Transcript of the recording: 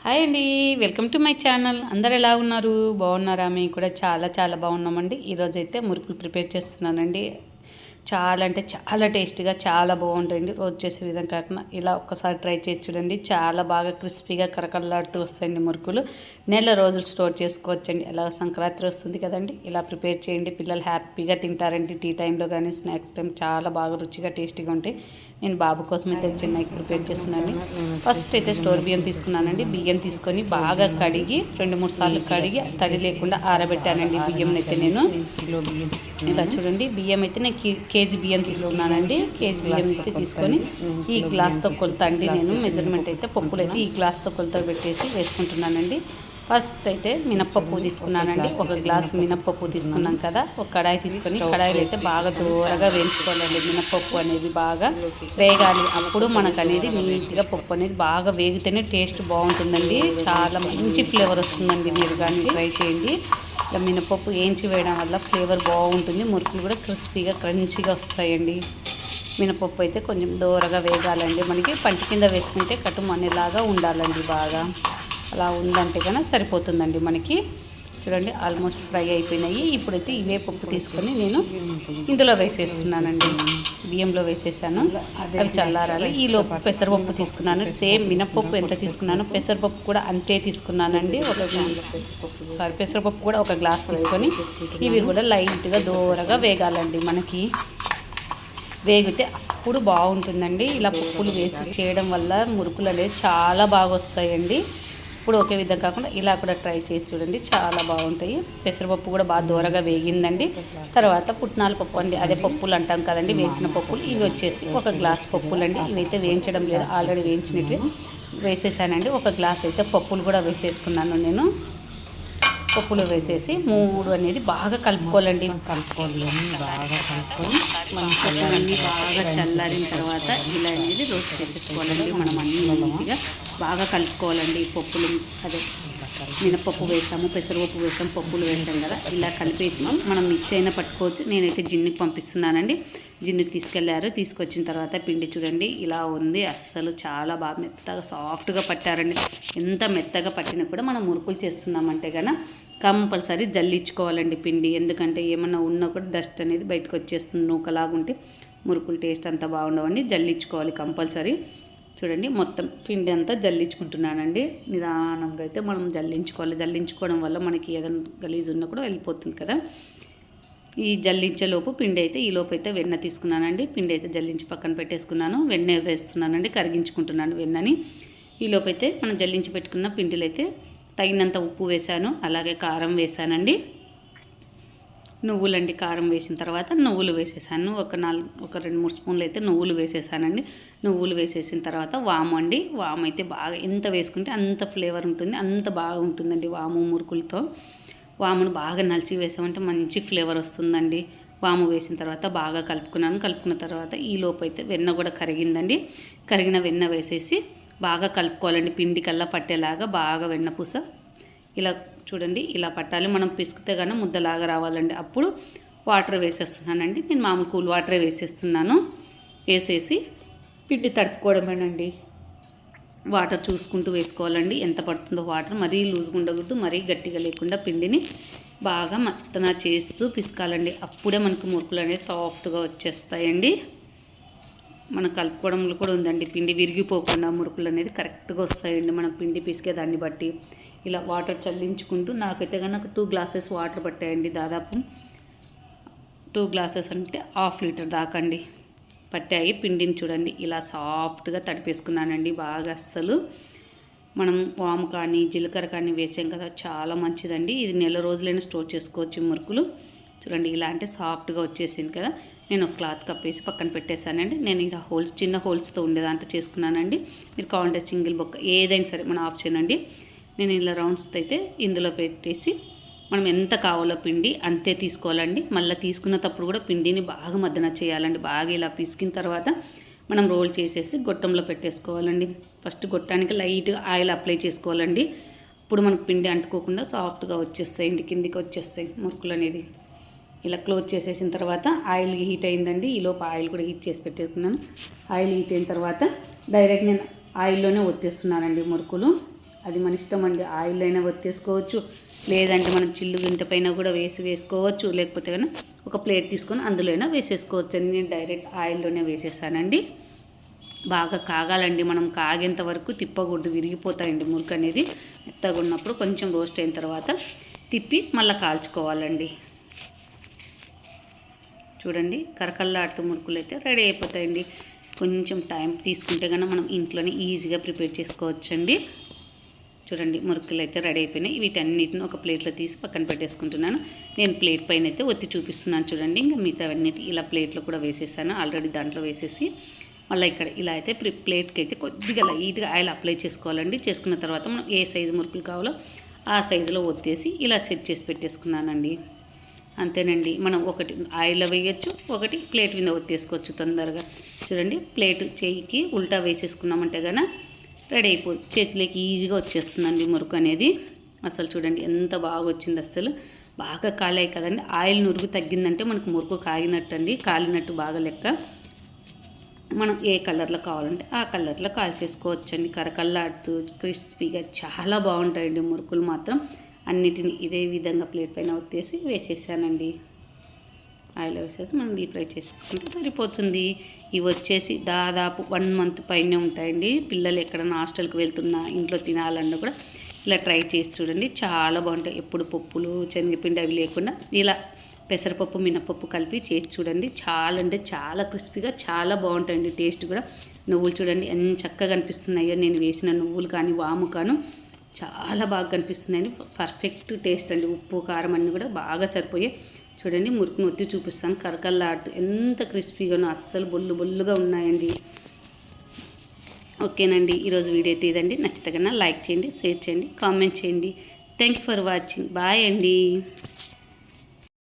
Hi అండి, welcome to my channel. అందరు ఎలా ఉన్నారు? బాగున్నారా? మేము కూడా చాలా చాలా బాగున్నామండి. ఈరోజైతే మురుకులు ప్రిపేర్ చేస్తున్నానండి. చాలా అంటే చాలా టేస్టీగా చాలా బాగుంటాయండి. రోజు చేసే విధంగా కాకుండా ఇలా ఒక్కసారి ట్రై చేసి చూడండి. చాలా బాగా క్రిస్పీగా కరకరలాడుతూ వస్తాయండి మురుకులు. నెల రోజులు స్టోర్ చేసుకోవచ్చండి. ఎలా సంక్రాంతి వస్తుంది కదండి, ఇలా ప్రిపేర్ చేయండి. పిల్లలు హ్యాపీగా తింటారండి. టీ టైంలో కానీ స్నాక్స్ టైం చాలా బాగా రుచిగా టేస్టీగా ఉంటాయి. నేను బాబు కోసం అయితే చెన్నైకి ప్రిపేర్ చేస్తున్నాను. ఫస్ట్ అయితే స్టోర్ బియ్యం తీసుకున్నానండి. బియ్యం తీసుకొని బాగా కడిగి 2-3 సార్లు కడిగి తడి లేకుండా ఆరబెట్టానండి. బియ్యం అయితే నేను ఇలా చూడండి. బియ్యం అయితే నేను కేజీ బియ్యం తీసుకున్నానండి. కేజీ బియ్యం అయితే తీసుకొని ఈ గ్లాస్తో కొలత అండి, నేను మెజర్మెంట్ అయితే పప్పులు అయితే ఈ గ్లాస్తో కొలత పెట్టేసి వేసుకుంటున్నానండి. ఫస్ట్ అయితే మినప్పప్పు తీసుకున్నానండి. 1 గ్లాస్ మినప్పప్పు తీసుకున్నాం కదా. ఒక కడాయి తీసుకొని కడాయిలు అయితే బాగా దూరగా వేయించుకోవాలండి. మినప్పప్పు అనేది బాగా వేగాలి. అప్పుడు మనకు అనేది నీట్గా పప్పు అనేది బాగా వేగితేనే టేస్ట్ బాగుంటుందండి. చాలా మంచి ఫ్లేవర్ వస్తుందండి. మీరు కానీ ట్రై చేయండి. ఇలా మినపప్పు వేయించి వేయడం వల్ల ఫ్లేవర్ బాగుంటుంది. మురుకులు కూడా క్రిస్పీగా క్రంచీగా వస్తాయండి. మినపప్పు అయితే కొంచెం దూరగా వేగాలండి. మనకి పంటి కింద వేసుకుంటే కట్టుమనేలాగా ఉండాలండి. బాగా అలా ఉందంటే కన్నా సరిపోతుందండి మనకి. చూడండి, ఆల్మోస్ట్ ఫ్రై అయిపోయినాయి. ఇప్పుడైతే ఇవే పప్పు తీసుకొని నేను ఇందులో వేసేస్తున్నానండి. బియ్యంలో వేసేసాను. అవి చల్లారాలి. ఈలోపు పెసరపప్పు తీసుకున్నాను. సేమ్ మినప్పప్పు ఎంత తీసుకున్నాను పెసరపప్పు కూడా అంతే తీసుకున్నానండి. పెసరపప్పు కూడా 1 గ్లాస్ తీసుకొని ఇవి కూడా లైట్గా దూరగా వేగాలండి. మనకి వేగితే అప్పుడు బాగుంటుందండి. ఇలా పప్పులు వేసి చేయడం వల్ల మురుకులు అనేది చాలా బాగా వస్తాయండి. ఇప్పుడు ఒకే విధంగా కాకుండా ఇలా కూడా ట్రై చేసి చూడండి, చాలా బాగుంటాయి. పెసరపప్పు కూడా బాగా దూరగా వేగిందండి. తర్వాత పుట్నాల పప్పు అండి, అదే పప్పులు అంటాం కదండి, వేయించిన పప్పులు. ఇవి వచ్చేసి 1 గ్లాస్ పప్పులు అండి. ఇవైతే వేయించడం లేదు, ఆల్రెడీ వేయించినట్టు వేసేసానండి. 1 గ్లాస్ అయితే పప్పులు కూడా వేసేసుకున్నాను నేను. పప్పులు వేసేసి 3 అనేది బాగా కలుపుకోవాలండి. బాగా కలుపుకొని అన్నీ బాగా చల్లారిన తర్వాత ఇలా అనేది రోస్ట్ చేసేసుకోవాలండి. మనం అన్నీ నీట్గా బాగా కలుపుకోవాలండి. పప్పులు అదే మినపప్పు వేసాము, పెసరపప్పు వేసాము, పప్పులు వేసాం కదా. ఇలా కలిపేసి మనం మిక్స్ అయినా పట్టుకోవచ్చు. నేనైతే జిన్నుకి పంపిస్తున్నానండి. జిన్నుకి తీసుకెళ్లారు. తీసుకొచ్చిన తర్వాత పిండి చూడండి ఇలా ఉంది. అస్సలు చాలా బాగా మెత్తగా సాఫ్ట్గా పట్టారండి. ఎంత మెత్తగా పట్టినా కూడా మనం మురుకులు చేస్తున్నామంటే కనుక కంపల్సరీ జల్లించుకోవాలండి పిండి. ఎందుకంటే ఏమన్నా ఉన్నా కూడా డస్ట్ అనేది బయటకు వచ్చేస్తుంది. నూకలాగుంటే మురుకులు టేస్ట్ అంతా బాగుండవండి. జల్లించుకోవాలి కంపల్సరీ. చూడండి, మొత్తం పిండి అంతా జల్లించుకుంటున్నానండి. నిదానంగా అయితే మనం జల్లించుకోవాలి. జల్లించుకోవడం వల్ల మనకి ఏదైనా గలీజ్ ఉన్నా కూడా వెళ్ళిపోతుంది కదా. ఈ జల్లించేలోపు పిండి అయితే ఈలోపు అయితే వెన్న తీసుకున్నానండి. పిండి అయితే జల్లించి పక్కన పెట్టేసుకున్నాను. వెన్న వేస్తున్నానండి, కరిగించుకుంటున్నాను వెన్నని. ఈలోపు అయితే మనం జల్లించి పెట్టుకున్న పిండిలో అయితే తగినంత ఉప్పు వేశాను, అలాగే కారం వేశానండి. నువ్వులండి, కారం వేసిన తర్వాత నువ్వులు వేసేసాను. ఒక 2-3 స్పూన్లు అయితే నువ్వులు వేసేసానండి. నువ్వులు వేసేసిన తర్వాత వాము అండి. వాము అయితే బాగా ఎంత వేసుకుంటే అంత ఫ్లేవర్ ఉంటుంది, అంత బాగా ఉంటుందండి. వాము మురుకులతో వామును బాగా నలిచి వేసామంటే మంచి ఫ్లేవర్ వస్తుందండి. వాము వేసిన తర్వాత బాగా కలుపుకున్నాను. కలుపుకున్న తర్వాత ఈలోపు అయితే వెన్న కూడా కరిగిందండి. కరిగిన వెన్న వేసేసి బాగా కలుపుకోవాలండి. పిండి కల్లా పట్టేలాగా బాగా వెన్నపూస ఇలా చూడండి ఇలా పట్టాలి. మనం పిసికితే కానీ ముద్దలాగా రావాలండి. అప్పుడు వాటర్ వేసేస్తున్నానండి. నేను మామూలు కూల్ వాటరే వేసేస్తున్నాను. వేసేసి పిండి తడుపుకోవడమేనండి. వాటర్ చూసుకుంటూ వేసుకోవాలండి. ఎంత పడుతుందో వాటర్, మరీ లూజ్గా ఉండకూడదు, మరీ గట్టిగా లేకుండా పిండిని బాగా మెత్తన చేస్తూ పిసకాలండి. అప్పుడే మనకు మురుకులు అనేది సాఫ్ట్గా వచ్చేస్తాయండి. మనం కలుపుకోవడంలో కూడా ఉందండి. పిండి విరిగిపోకుండా మురుకులు అనేది కరెక్ట్గా వస్తాయండి. మనం పిండి పిసికే దాన్ని బట్టి ఇలా వాటర్ చల్లించుకుంటూ, నాకైతే కనుక 2 గ్లాసెస్ వాటర్ పట్టాయండి. దాదాపు 2 గ్లాసెస్ అంటే 1/2 లీటర్ దాకా అండి పట్టాయి. పిండిని చూడండి ఇలా సాఫ్ట్గా తడిపేసుకున్నానండి. బాగా అస్సలు మనం వాము కానీ జీలకర్ర కానీ వేసాం కదా, చాలా మంచిదండి. ఇది నెల రోజులైనా స్టోర్ చేసుకోవచ్చు మురుకులు. చూడండి ఇలా అంటే సాఫ్ట్గా వచ్చేసింది కదా. నేను ఒక క్లాత్ కప్పేసి పక్కన పెట్టేశానండి. నేను ఇలా చిన్న హోల్స్తో ఉండేదంతా చేసుకున్నానండి. మీరు కావాలంటే సింగిల్ బొక్క ఏదైనా సరే మన ఆప్షన్ అండి. నేను ఇలా రౌండ్స్ అయితే ఇందులో పెట్టేసి మనం ఎంత కావాలో పిండి అంతే తీసుకోవాలండి. మళ్ళీ తీసుకున్నప్పుడు కూడా పిండిని బాగా మద్దన చేయాలండి. బాగా ఇలా పిసికిన తర్వాత మనం రోల్ చేసేసి గొట్టంలో పెట్టేసుకోవాలండి. ఫస్ట్ గొట్టానికి లైట్గా ఆయిల్ అప్లై చేసుకోవాలండి. ఇప్పుడు మనకు పిండి అంటుకోకుండా సాఫ్ట్గా వచ్చేస్తాయి, కిందికి వచ్చేస్తాయి మురుకులు అనేది. ఇలా క్లోజ్ చేసేసిన తర్వాత ఆయిల్ హీట్ అయిందండి. ఈలోపు ఆయిల్ కూడా హీట్ చేసి పెట్టేసుకున్నాను. ఆయిల్ హీట్ అయిన తర్వాత డైరెక్ట్ నేను ఆయిల్లోనే ఒత్తేస్తున్నానండి మురుకులు. అది మన ఇష్టం అండి. ఆయిల్ అయినా ఒత్తేసుకోవచ్చు, లేదంటే మనం చిల్లు గింట పైన కూడా వేసుకోవచ్చు, లేకపోతే కన్నా ఒక ప్లేట్ తీసుకొని అందులో అయినా వేసేసుకోవచ్చు అండి. నేను డైరెక్ట్ ఆయిల్లోనే వేసేసానండి. బాగా కాగాలండి, మనం కాగేంత వరకు తిప్పకూడదు, విరిగిపోతాయండి మురుకు అనేది. మెత్తగా ఉన్నప్పుడు కొంచెం రోస్ట్ అయిన తర్వాత తిప్పి మళ్ళీ కాల్చుకోవాలండి. చూడండి కరకల్లాడుతూ మురుకులు అయితే రెడీ అయిపోతాయండి. కొంచెం టైం తీసుకుంటే కన్నా మనం ఇంట్లోనే ఈజీగా ప్రిపేర్ చేసుకోవచ్చండి. చూడండి మురుకులు అయితే రెడీ అయిపోయినాయి. వీటన్నిటిని ఒక ప్లేట్లో తీసి పక్కన పెట్టేసుకుంటున్నాను. నేను ప్లేట్ పైన అయితే ఒత్తి చూపిస్తున్నాను చూడండి. ఇంకా మిగతావన్నిటి ఇలా ప్లేట్లో కూడా వేసేసాను ఆల్రెడీ. దాంట్లో వేసేసి మళ్ళీ ఇక్కడ ఇలా అయితే ప్లేట్కి అయితే కొద్దిగా లైట్గా ఆయిల్ అప్లై చేసుకోవాలండి. చేసుకున్న తర్వాత మనం ఏ సైజు మురుకులు కావాలో ఆ సైజులో ఒత్తేసి ఇలా సెట్ చేసి పెట్టేసుకున్నానండి. అంతేనండి. మనం ఒకటి ఆయిల్లో వేయచ్చు, ఒకటి ప్లేట్ మీద ఒత్తేసుకోవచ్చు తొందరగా. చూడండి ప్లేట్ చేయికి ఉల్టా వేసేసుకున్నామంటే కన్నా రెడీ చేతిలోకి ఈజీగా వచ్చేస్తుందండి మురుకు అనేది. అసలు చూడండి ఎంత బాగా వచ్చింది. అసలు బాగా కాలాయి కదండి. ఆయిల్ నురుగు తగ్గిందంటే మనకు మురుకు కాగినట్టు అండి, కాలినట్టు బాగా లెక్క. మనం ఏ కలర్లో కావాలంటే ఆ కలర్లో కాల్ చేసుకోవచ్చండి. కరకల్లాడుతూ క్రిస్పీగా చాలా బాగుంటాయండి మురుకులు మాత్రం. అన్నిటిని ఇదే విధంగా ప్లేట్ పైన ఒత్తేసి వేసేసానండి. ఆయిల్ వేసేసి మనం డీప్ ఫ్రై చేసేసుకుంటే సరిపోతుంది. ఇవి వచ్చేసి దాదాపు 1 మంత్ పైనే ఉంటాయండి. పిల్లలు ఎక్కడన్నా హాస్టల్కి వెళ్తున్నా ఇంట్లో తినాలన్నా కూడా ఇలా ట్రై చేసి చూడండి, చాలా బాగుంటాయి. ఎప్పుడు పప్పులు శనగపిండి అవి లేకుండా ఇలా పెసరపప్పు మినపప్పు కలిపి చేసి చూడండి. చాలా అంటే చాలా క్రిస్పీగా చాలా బాగుంటాయండి. టేస్ట్ కూడా నువ్వులు చూడండి ఎంత చక్కగా కనిపిస్తున్నాయో. నేను వేసిన నువ్వులు కానీ వాము కాను చాలా బాగా కనిపిస్తున్నాయండి. పర్ఫెక్ట్ టేస్ట్ అండి. ఉప్పు కారం అన్నీ కూడా బాగా సరిపోయాయి. చూడండి మురుకును ఒత్తి చూపిస్తాను. కరకల్లాడుతూ ఎంత క్రిస్పీగానో, అస్సలు బొల్లుగా ఉన్నాయండి. ఓకేనండి, ఈరోజు వీడియో అయితే ఇదండి. నచ్చితే కన్నా లైక్ చేయండి, షేర్ చేయండి, కామెంట్ చేయండి. Thank you for watching. Bye అండి.